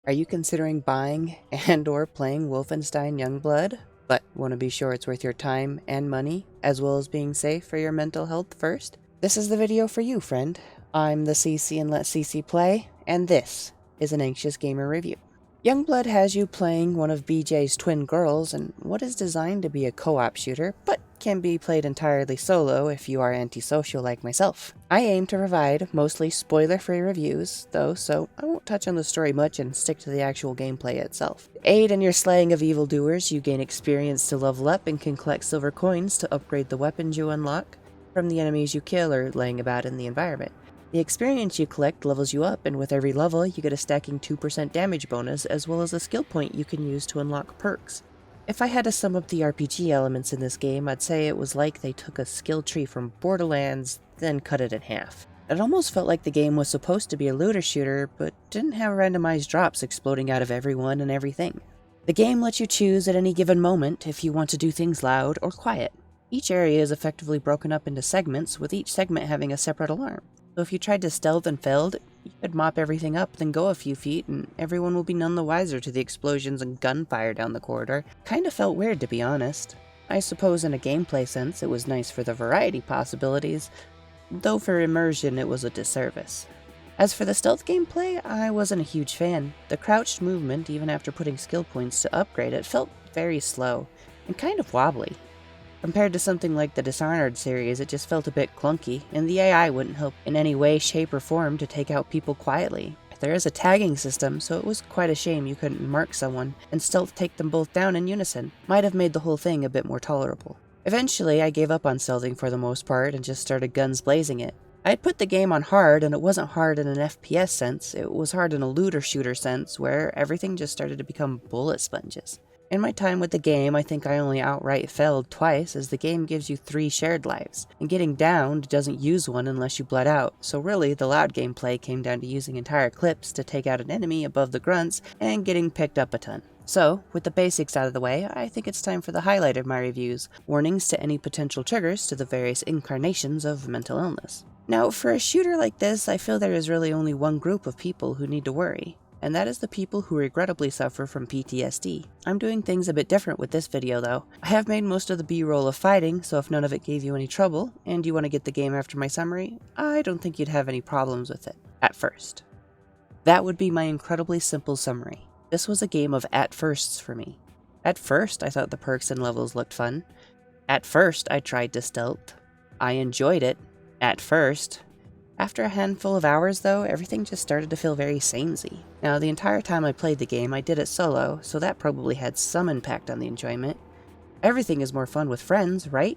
Are you considering buying and or playing Wolfenstein Youngblood, but want to be sure it's worth your time and money, as well as being safe for your mental health first? This is the video for you, friend. I'm the CC and let CC play, and this is an Anxious Gamer review. Youngblood has you playing one of BJ's twin girls in what is designed to be a co-op shooter, but can be played entirely solo if you are antisocial like myself. I aim to provide mostly spoiler-free reviews, though, so I won't touch on the story much and stick to the actual gameplay itself. To aid in your slaying of evildoers, you gain experience to level up and can collect silver coins to upgrade the weapons you unlock from the enemies you kill or laying about in the environment. The experience you collect levels you up, and with every level, you get a stacking 2% damage bonus, as well as a skill point you can use to unlock perks. If I had to sum up the RPG elements in this game, I'd say it was like they took a skill tree from Borderlands, then cut it in half. It almost felt like the game was supposed to be a looter shooter, but didn't have randomized drops exploding out of everyone and everything. The game lets you choose at any given moment if you want to do things loud or quiet. Each area is effectively broken up into segments, with each segment having a separate alarm. So if you tried to stealth and failed, you could mop everything up, then go a few feet, and everyone will be none the wiser to the explosions and gunfire down the corridor. Kinda felt weird, to be honest. I suppose in a gameplay sense it was nice for the variety possibilities, though for immersion it was a disservice. As for the stealth gameplay, I wasn't a huge fan. The crouched movement, even after putting skill points to upgrade it, felt very slow, and kind of wobbly. Compared to something like the Dishonored series, it just felt a bit clunky, and the AI wouldn't help in any way, shape, or form to take out people quietly. There is a tagging system, so it was quite a shame you couldn't mark someone and stealth take them both down in unison. Might have made the whole thing a bit more tolerable. Eventually, I gave up on stealthing for the most part and just started guns blazing it. I had put the game on hard, and it wasn't hard in an FPS sense, it was hard in a looter shooter sense, where everything just started to become bullet sponges. In my time with the game, I think I only outright failed twice, as the game gives you 3 shared lives, and getting downed doesn't use one unless you bled out, so really the loud gameplay came down to using entire clips to take out an enemy above the grunts and getting picked up a ton. So, with the basics out of the way, I think it's time for the highlight of my reviews, warnings to any potential triggers to the various incarnations of mental illness. Now, for a shooter like this, I feel there is really only one group of people who need to worry, and that is the people who regrettably suffer from PTSD. I'm doing things a bit different with this video though. I have made most of the B-roll of fighting, so if none of it gave you any trouble, and you want to get the game after my summary, I don't think you'd have any problems with it, at first. That would be my incredibly simple summary. This was a game of at-firsts for me. At first, I thought the perks and levels looked fun. At first, I tried to stealth. I enjoyed it. At first. After a handful of hours, though, everything just started to feel very samey. Now, the entire time I played the game, I did it solo, so that probably had some impact on the enjoyment. Everything is more fun with friends, right?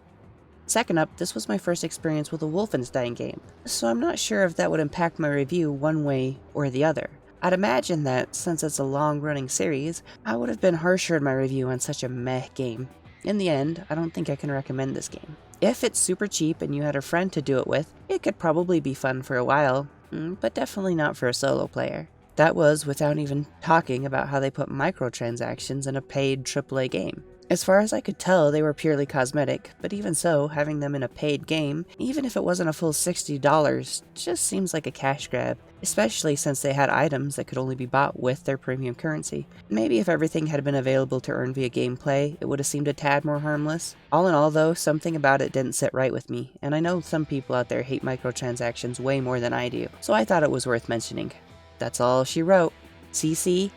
Second up, this was my first experience with a Wolfenstein game, so I'm not sure if that would impact my review one way or the other. I'd imagine that, since it's a long-running series, I would have been harsher in my review on such a meh game. In the end, I don't think I can recommend this game. If it's super cheap and you had a friend to do it with, it could probably be fun for a while, but definitely not for a solo player. That was without even talking about how they put microtransactions in a paid AAA game. As far as I could tell, they were purely cosmetic, but even so, having them in a paid game, even if it wasn't a full $60, just seems like a cash grab, especially since they had items that could only be bought with their premium currency. Maybe if everything had been available to earn via gameplay, it would have seemed a tad more harmless. All in all though, something about it didn't sit right with me, and I know some people out there hate microtransactions way more than I do, so I thought it was worth mentioning. That's all she wrote. CC,